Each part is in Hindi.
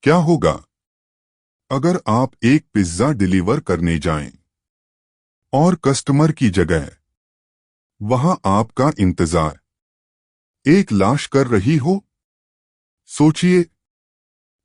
क्या होगा अगर आप एक पिज्जा डिलीवर करने जाएं और कस्टमर की जगह वहां आपका इंतजार एक लाश कर रही हो? सोचिए,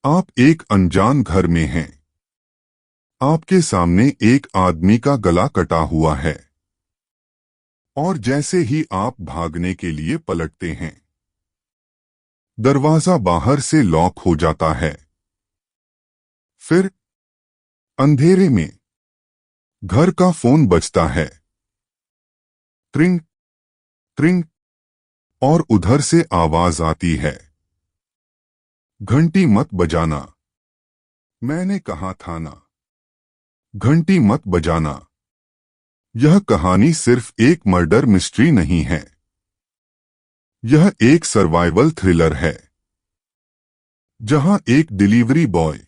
आप एक अनजान घर में हैं। आपके सामने एक आदमी का गला कटा हुआ है और जैसे ही आप भागने के लिए पलटते हैं, दरवाजा बाहर से लॉक हो जाता है। फिर अंधेरे में घर का फोन बजता है। ट्रिंग ट्रिंग, और उधर से आवाज आती है, घंटी मत बजाना। मैंने कहा था ना, घंटी मत बजाना। यह कहानी सिर्फ एक मर्डर मिस्ट्री नहीं है, यह एक सर्वाइवल थ्रिलर है, जहां एक डिलीवरी बॉय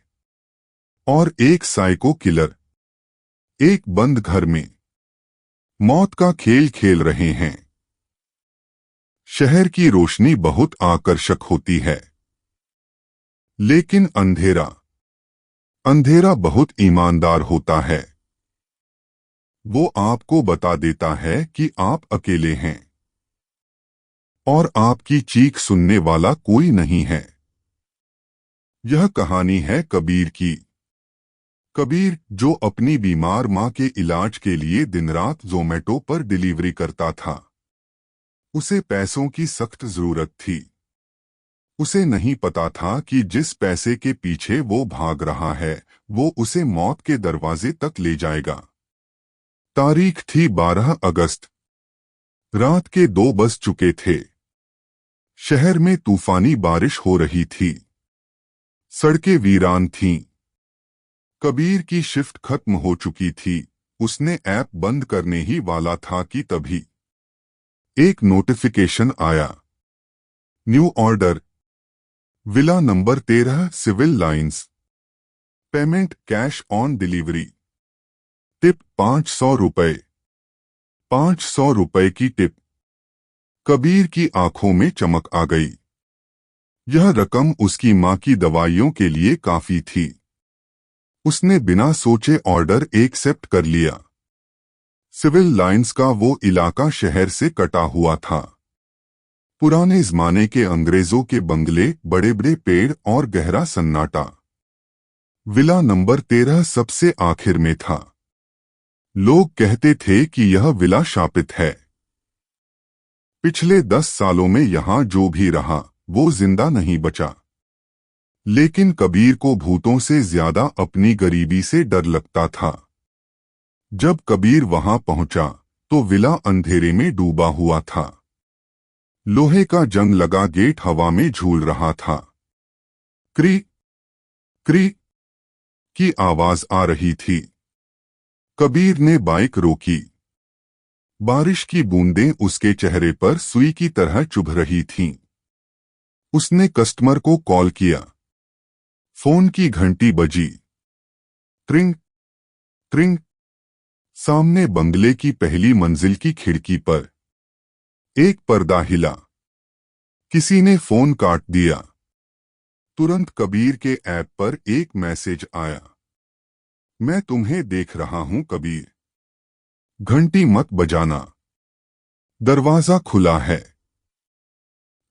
और एक साइको किलर एक बंद घर में मौत का खेल खेल रहे हैं। शहर की रोशनी बहुत आकर्षक होती है, लेकिन अंधेरा अंधेरा बहुत ईमानदार होता है। वो आपको बता देता है कि आप अकेले हैं और आपकी चीख सुनने वाला कोई नहीं है। यह कहानी है कबीर की। कबीर, जो अपनी बीमार मां के इलाज के लिए दिन रात ज़ोमैटो पर डिलीवरी करता था। उसे पैसों की सख्त जरूरत थी। उसे नहीं पता था कि जिस पैसे के पीछे वो भाग रहा है, वो उसे मौत के दरवाजे तक ले जाएगा। तारीख थी 12 अगस्त। रात के 2 बज चुके थे। शहर में तूफानी बारिश हो रही थी। सड़कें वीरान थीं। कबीर की शिफ्ट खत्म हो चुकी थी। उसने ऐप बंद करने ही वाला था कि तभी एक नोटिफिकेशन आया। New order, villa number 13, civil lines. Payment cash on delivery. Tip 500 रुपए। 500 रुपए की टिप। कबीर की आंखों में चमक आ गई। यह रकम उसकी मां की दवाइयों के लिए काफी थी। उसने बिना सोचे ऑर्डर एक्सेप्ट कर लिया। सिविल लाइंस का वो इलाका शहर से कटा हुआ था। पुराने जमाने के अंग्रेजों के बंगले, बड़े बड़े पेड़ और गहरा सन्नाटा। विला नंबर 13 सबसे आखिर में था। लोग कहते थे कि यह विला शापित है। पिछले 10 सालों में यहां जो भी रहा, वो जिंदा नहीं बचा। लेकिन कबीर को भूतों से ज्यादा अपनी गरीबी से डर लगता था। जब कबीर वहां पहुंचा, तो विला अंधेरे में डूबा हुआ था। लोहे का जंग लगा गेट हवा में झूल रहा था। क्री क्री की आवाज आ रही थी। कबीर ने बाइक रोकी। बारिश की बूंदें उसके चेहरे पर सुई की तरह चुभ रही थीं। उसने कस्टमर को कॉल किया। फोन की घंटी बजी। ट्रिंग ट्रिंग। सामने बंगले की पहली मंजिल की खिड़की पर एक पर्दा हिला। किसी ने फोन काट दिया। तुरंत कबीर के ऐप पर एक मैसेज आया, मैं तुम्हें देख रहा हूं कबीर। घंटी मत बजाना। दरवाजा खुला है।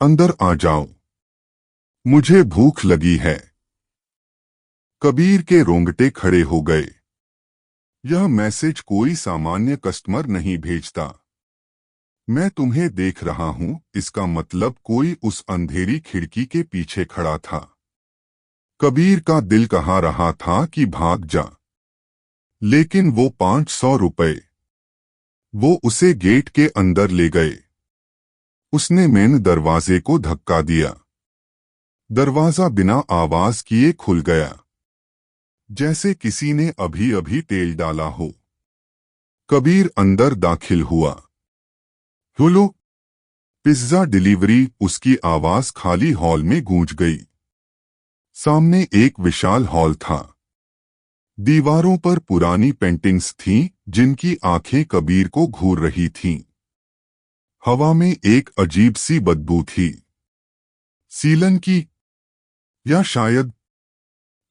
अंदर आ जाओ। मुझे भूख लगी है। कबीर के रोंगटे खड़े हो गए। यह मैसेज कोई सामान्य कस्टमर नहीं भेजता। मैं तुम्हें देख रहा हूं, इसका मतलब कोई उस अंधेरी खिड़की के पीछे खड़ा था। कबीर का दिल कहा रहा था कि भाग जा। लेकिन वो 500 रुपए, वो उसे गेट के अंदर ले गए। उसने मेन दरवाजे को धक्का दिया। दरवाजा बिना आवाज किए खुल गया, जैसे किसी ने अभी अभी तेल डाला हो। कबीर अंदर दाखिल हुआ। हेलो, पिज्जा डिलीवरी, उसकी आवाज खाली हॉल में गूंज गई। सामने एक विशाल हॉल था। दीवारों पर पुरानी पेंटिंग्स थीं, जिनकी आंखें कबीर को घूर रही थीं। हवा में एक अजीब सी बदबू थी। सीलन की, या शायद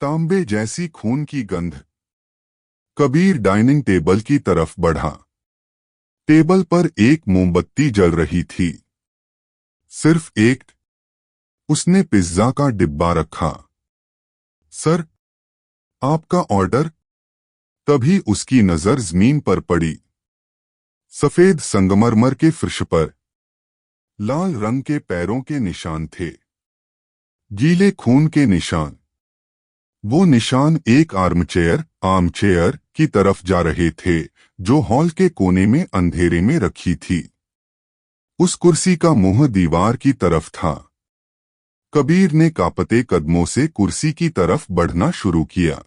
तांबे जैसी खून की गंध। कबीर डाइनिंग टेबल की तरफ बढ़ा। टेबल पर एक मोमबत्ती जल रही थी, सिर्फ एक। उसने पिज्जा का डिब्बा रखा। सर, आपका ऑर्डर। तभी उसकी नजर जमीन पर पड़ी। सफेद संगमरमर के फर्श पर लाल रंग के पैरों के निशान थे, गीले खून के निशान। वो निशान एक आर्मचेयर की तरफ जा रहे थे, जो हॉल के कोने में अंधेरे में रखी थी। उस कुर्सी का मुंह दीवार की तरफ था। कबीर ने कांपते कदमों से कुर्सी की तरफ बढ़ना शुरू किया।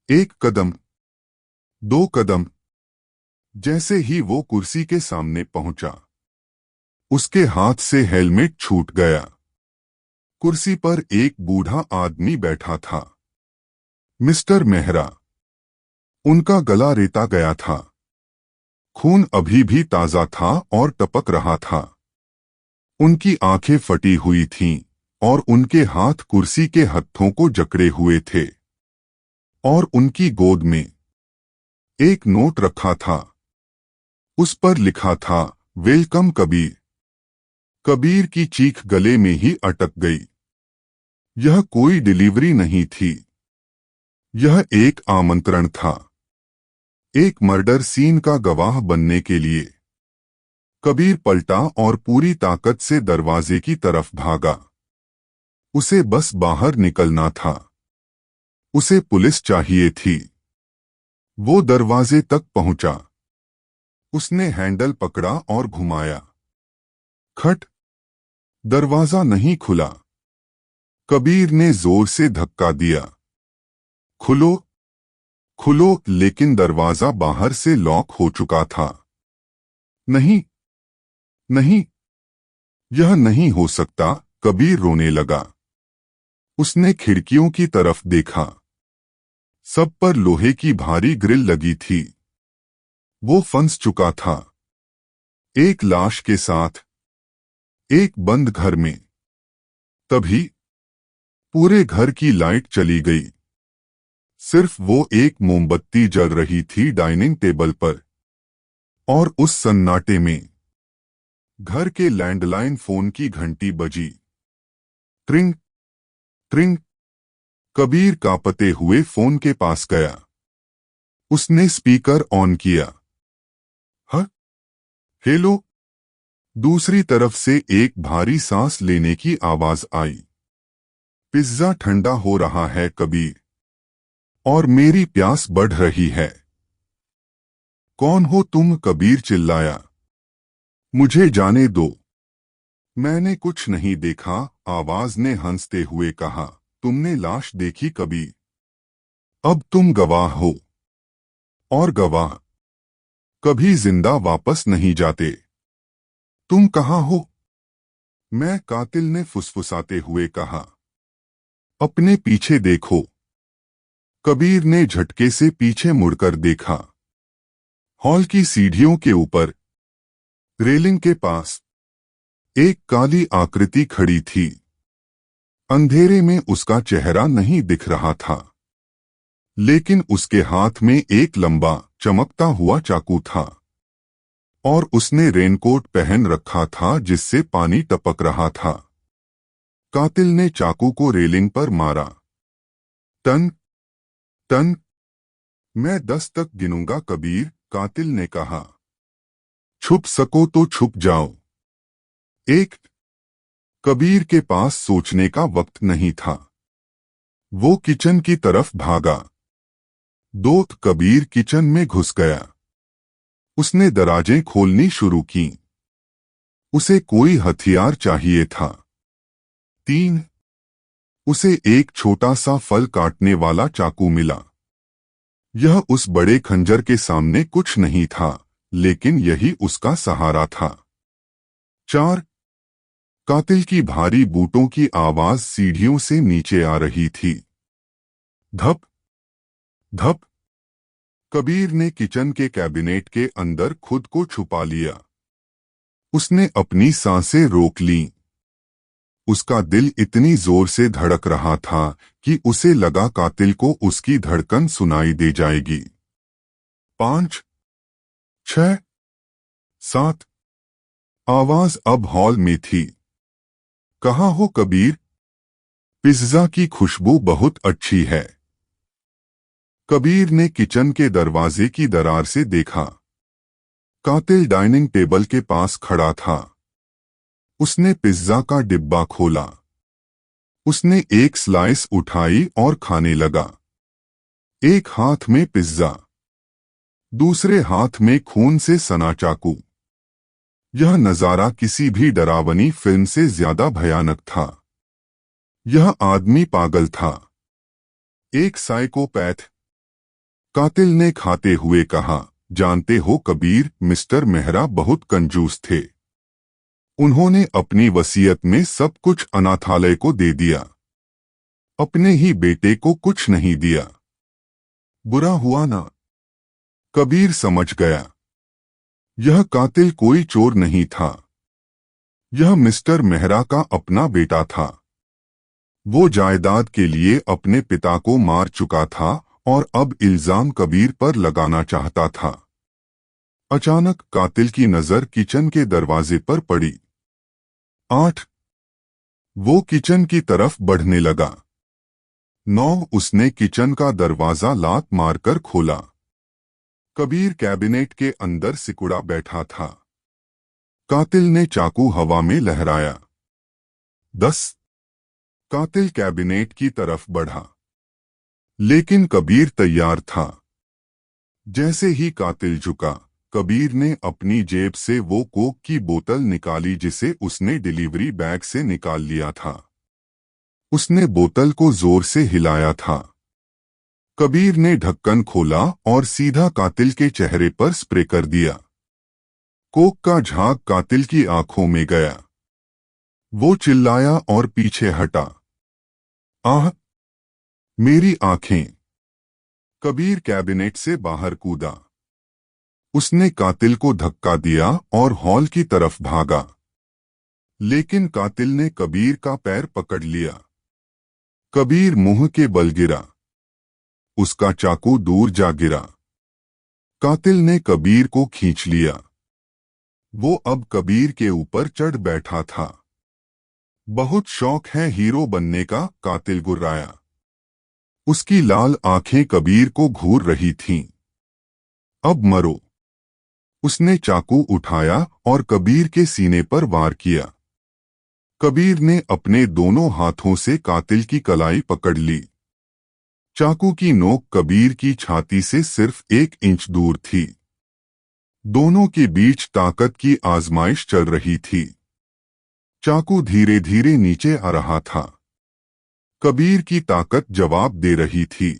एक कदम, दो कदम। जैसे ही वो कुर्सी के सामने पहुंचा, उसके हाथ से हेलमेट छूट गया। कुर्सी पर एक बूढ़ा आदमी बैठा था, मिस्टर मेहरा। उनका गला रेता गया था, खून अभी भी ताजा था और टपक रहा था। उनकी आंखें फटी हुई थीं और उनके हाथ कुर्सी के हत्थों को जकड़े हुए थे। और उनकी गोद में एक नोट रखा था। उस पर लिखा था, वेलकम कबीर। कबीर की चीख गले में ही अटक गई। यह कोई डिलीवरी नहीं थी, यह एक आमंत्रण था, एक मर्डर सीन का गवाह बनने के लिए। कबीर पलटा और पूरी ताकत से दरवाजे की तरफ भागा। उसे बस बाहर निकलना था। उसे पुलिस चाहिए थी। वो दरवाजे तक पहुंचा। उसने हैंडल पकड़ा और घुमाया। खट। दरवाजा नहीं खुला। कबीर ने जोर से धक्का दिया। खुलो, खुलो, लेकिन दरवाजा बाहर से लॉक हो चुका था। नहीं, नहीं, यह नहीं हो सकता। कबीर रोने लगा। उसने खिड़कियों की तरफ देखा। सब पर लोहे की भारी ग्रिल लगी थी। वो फंस चुका था, एक लाश के साथ, एक बंद घर में। तभी पूरे घर की लाइट चली गई। सिर्फ वो एक मोमबत्ती जल रही थी डाइनिंग टेबल पर। और उस सन्नाटे में घर के लैंडलाइन फोन की घंटी बजी। ट्रिंग, ट्रिंग। कबीर कांपते हुए फोन के पास गया। उसने स्पीकर ऑन किया। हाँ, हेलो। दूसरी तरफ से एक भारी सांस लेने की आवाज आई। पिज्जा ठंडा हो रहा है कबीर, और मेरी प्यास बढ़ रही है। कौन हो तुम? कबीर चिल्लाया। मुझे जाने दो। मैंने कुछ नहीं देखा, आवाज ने हंसते हुए कहा। तुमने लाश देखी कबीर? अब तुम गवाह हो, और गवाह कभी जिंदा वापस नहीं जाते। तुम कहाँ हो? मैं, कातिल ने फुसफुसाते हुए कहा। अपने पीछे देखो। कबीर ने झटके से पीछे मुड़कर देखा। हॉल की सीढ़ियों के ऊपर, रेलिंग के पास, एक काली आकृति खड़ी थी। अंधेरे में उसका चेहरा नहीं दिख रहा था, लेकिन उसके हाथ में एक लंबा, चमकता हुआ चाकू था। और उसने रेनकोट पहन रखा था जिससे पानी टपक रहा था। कातिल ने चाकू को रेलिंग पर मारा। टन, टन। मैं 10 तक गिनूंगा कबीर, कातिल ने कहा। छुप सको तो छुप जाओ। 1। कबीर के पास सोचने का वक्त नहीं था। वो किचन की तरफ भागा। 2। कबीर किचन में घुस गया। उसने दराजें खोलनी शुरू की। उसे कोई हथियार चाहिए था। 3। उसे एक छोटा सा फल काटने वाला चाकू मिला। यह उस बड़े खंजर के सामने कुछ नहीं था, लेकिन यही उसका सहारा था। 4। कातिल की भारी बूटों की आवाज सीढ़ियों से नीचे आ रही थी। धप, धप। कबीर ने किचन के कैबिनेट के अंदर खुद को छुपा लिया। उसने अपनी सांसें रोक लीं। उसका दिल इतनी जोर से धड़क रहा था कि उसे लगा कातिल को उसकी धड़कन सुनाई दे जाएगी। 5, 6, 7 आवाज अब हॉल में थी। कहाँ हो कबीर? पिज्जा की खुशबू बहुत अच्छी है। कबीर ने किचन के दरवाजे की दरार से देखा। कातिल डाइनिंग टेबल के पास खड़ा था। उसने पिज्जा का डिब्बा खोला। उसने एक स्लाइस उठाई और खाने लगा। एक हाथ में पिज्जा, दूसरे हाथ में खून से सना चाकू। यह नजारा किसी भी डरावनी फिल्म से ज्यादा भयानक था। यह आदमी पागल था, एक साइकोपैथ। कातिल ने खाते हुए कहा, जानते हो कबीर, मिस्टर मेहरा बहुत कंजूस थे। उन्होंने अपनी वसीयत में सब कुछ अनाथालय को दे दिया। अपने ही बेटे को कुछ नहीं दिया। बुरा हुआ ना? कबीर समझ गया। यह कातिल कोई चोर नहीं था। यह मिस्टर मेहरा का अपना बेटा था। वो जायदाद के लिए अपने पिता को मार चुका था और अब इल्जाम कबीर पर लगाना चाहता था। अचानक कातिल की नजर किचन के दरवाजे पर पड़ी। 8 वो किचन की तरफ बढ़ने लगा। 9 उसने किचन का दरवाजा लात मारकर खोला। कबीर कैबिनेट के अंदर सिकुड़ा बैठा था। कातिल ने चाकू हवा में लहराया। 10 कातिल कैबिनेट की तरफ बढ़ा, लेकिन कबीर तैयार था। जैसे ही कातिल झुका, कबीर ने अपनी जेब से वो कोक की बोतल निकाली जिसे उसने डिलीवरी बैग से निकाल लिया था। उसने बोतल को जोर से हिलाया था। कबीर ने ढक्कन खोला और सीधा कातिल के चेहरे पर स्प्रे कर दिया। कोक का झाग कातिल की आंखों में गया। वो चिल्लाया और पीछे हटा। आह! मेरी आंखें! कबीर कैबिनेट से बाहर कूदा। उसने कातिल को धक्का दिया और हॉल की तरफ भागा। लेकिन कातिल ने कबीर का पैर पकड़ लिया। कबीर मुंह के बल गिरा। उसका चाकू दूर जा गिरा। कातिल ने कबीर को खींच लिया। वो अब कबीर के ऊपर चढ़ बैठा था। बहुत शौक है हीरो बनने का, कातिल गुर्राया। उसकी लाल आंखें कबीर को घूर रही थीं। अब मरो। उसने चाकू उठाया और कबीर के सीने पर वार किया। कबीर ने अपने दोनों हाथों से कातिल की कलाई पकड़ ली। चाकू की नोक कबीर की छाती से सिर्फ 1 इंच दूर थी। दोनों के बीच ताकत की आजमाइश चल रही थी। चाकू धीरे धीरे नीचे आ रहा था। कबीर की ताकत जवाब दे रही थी।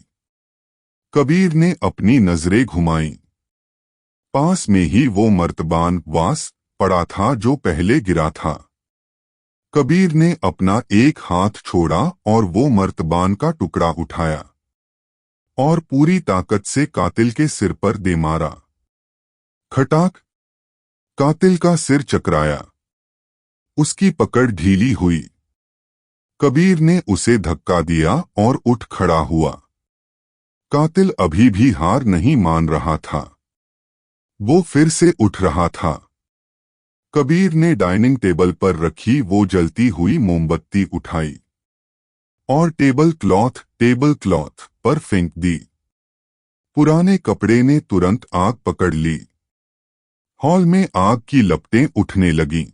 कबीर ने अपनी नजरें घुमाईं। पास में ही वो मर्तबान वास पड़ा था जो पहले गिरा था। कबीर ने अपना एक हाथ छोड़ा और वो मर्तबान का टुकड़ा उठाया और पूरी ताकत से कातिल के सिर पर दे मारा। खटाक! कातिल का सिर चकराया। उसकी पकड़ ढीली हुई। कबीर ने उसे धक्का दिया और उठ खड़ा हुआ। कातिल अभी भी हार नहीं मान रहा था। वो फिर से उठ रहा था। कबीर ने डाइनिंग टेबल पर रखी वो जलती हुई मोमबत्ती उठाई और टेबल क्लॉथ पर फेंक दी। पुराने कपड़े ने तुरंत आग पकड़ ली। हॉल में आग की लपटें उठने लगीं।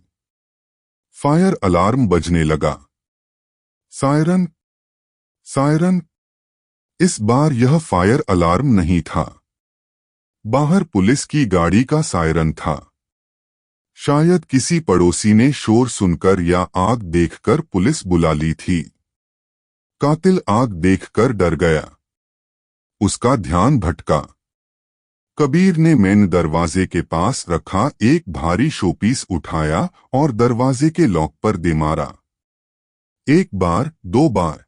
फायर अलार्म बजने लगा। सायरन! सायरन! इस बार यह फायर अलार्म नहीं था। बाहर पुलिस की गाड़ी का सायरन था। शायद किसी पड़ोसी ने शोर सुनकर या आग देखकर पुलिस बुला ली थी। कातिल आग देखकर डर गया। उसका ध्यान भटका। कबीर ने मेन दरवाजे के पास रखा एक भारी शोपीस उठाया और दरवाजे के लॉक पर दे मारा। 1 बार, 2 बार।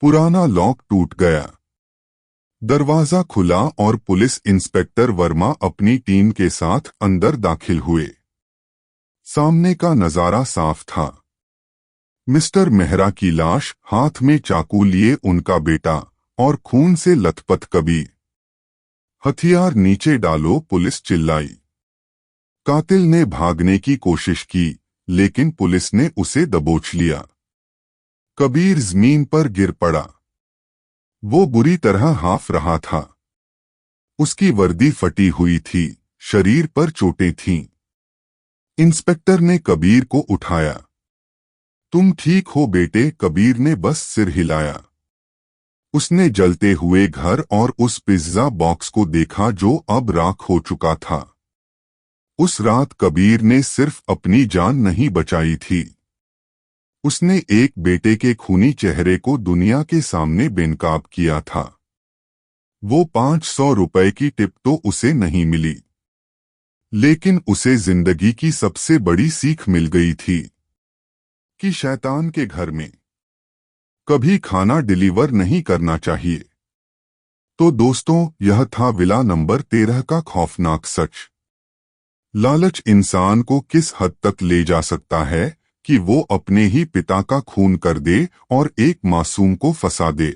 पुराना लॉक टूट गया। दरवाजा खुला और पुलिस इंस्पेक्टर वर्मा अपनी टीम के साथ अंदर दाखिल हुए। सामने का नजारा साफ था। मिस्टर मेहरा की लाश, हाथ में चाकू लिए उनका बेटा और खून से लथपथ कबीर। हथियार नीचे डालो, पुलिस चिल्लाई। कातिल ने भागने की कोशिश की, लेकिन पुलिस ने उसे दबोच लिया। कबीर जमीन पर गिर पड़ा। वो बुरी तरह हाफ रहा था। उसकी वर्दी फटी हुई थी, शरीर पर चोटें थीं। इंस्पेक्टर ने कबीर को उठाया। तुम ठीक हो बेटे? कबीर ने बस सिर हिलाया। उसने जलते हुए घर और उस पिज्जा बॉक्स को देखा जो अब राख हो चुका था। उस रात कबीर ने सिर्फ अपनी जान नहीं बचाई थी, उसने एक बेटे के खूनी चेहरे को दुनिया के सामने बेनकाब किया था। वो 500 रुपए की टिप तो उसे नहीं मिली, लेकिन उसे जिंदगी की सबसे बड़ी सीख मिल गई थी कि शैतान के घर में कभी खाना डिलीवर नहीं करना चाहिए। तो दोस्तों, यह था विला नंबर 13 का खौफनाक सच। लालच इंसान को किस हद तक ले जा सकता है कि वो अपने ही पिता का खून कर दे और एक मासूम को फंसा दे।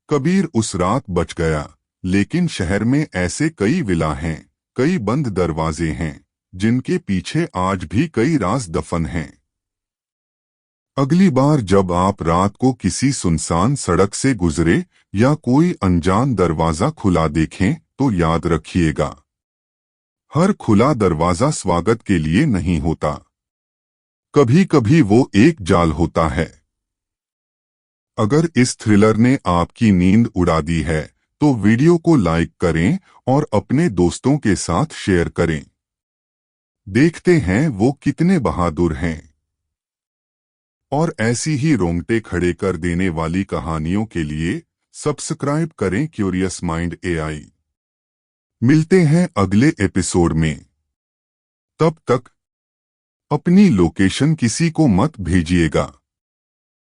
कबीर उस रात बच गया, लेकिन शहर में ऐसे कई विला हैं, कई बंद दरवाजे हैं, जिनके पीछे आज भी कई राज दफन हैं। अगली बार जब आप रात को किसी सुनसान सड़क से गुजरे या कोई अनजान दरवाजा खुला देखें, तो याद रखिएगा, हर खुला दरवाजा स्वागत के लिए नहीं होता। कभी कभी वो एक जाल होता है। अगर इस थ्रिलर ने आपकी नींद उड़ा दी है, तो वीडियो को लाइक करें और अपने दोस्तों के साथ शेयर करें। देखते हैं वो कितने बहादुर हैं। और ऐसी ही रोंगटे खड़े कर देने वाली कहानियों के लिए सब्सक्राइब करें क्यूरियस माइंड एआई। मिलते हैं अगले एपिसोड में। तब तक अपनी लोकेशन किसी को मत भेजिएगा।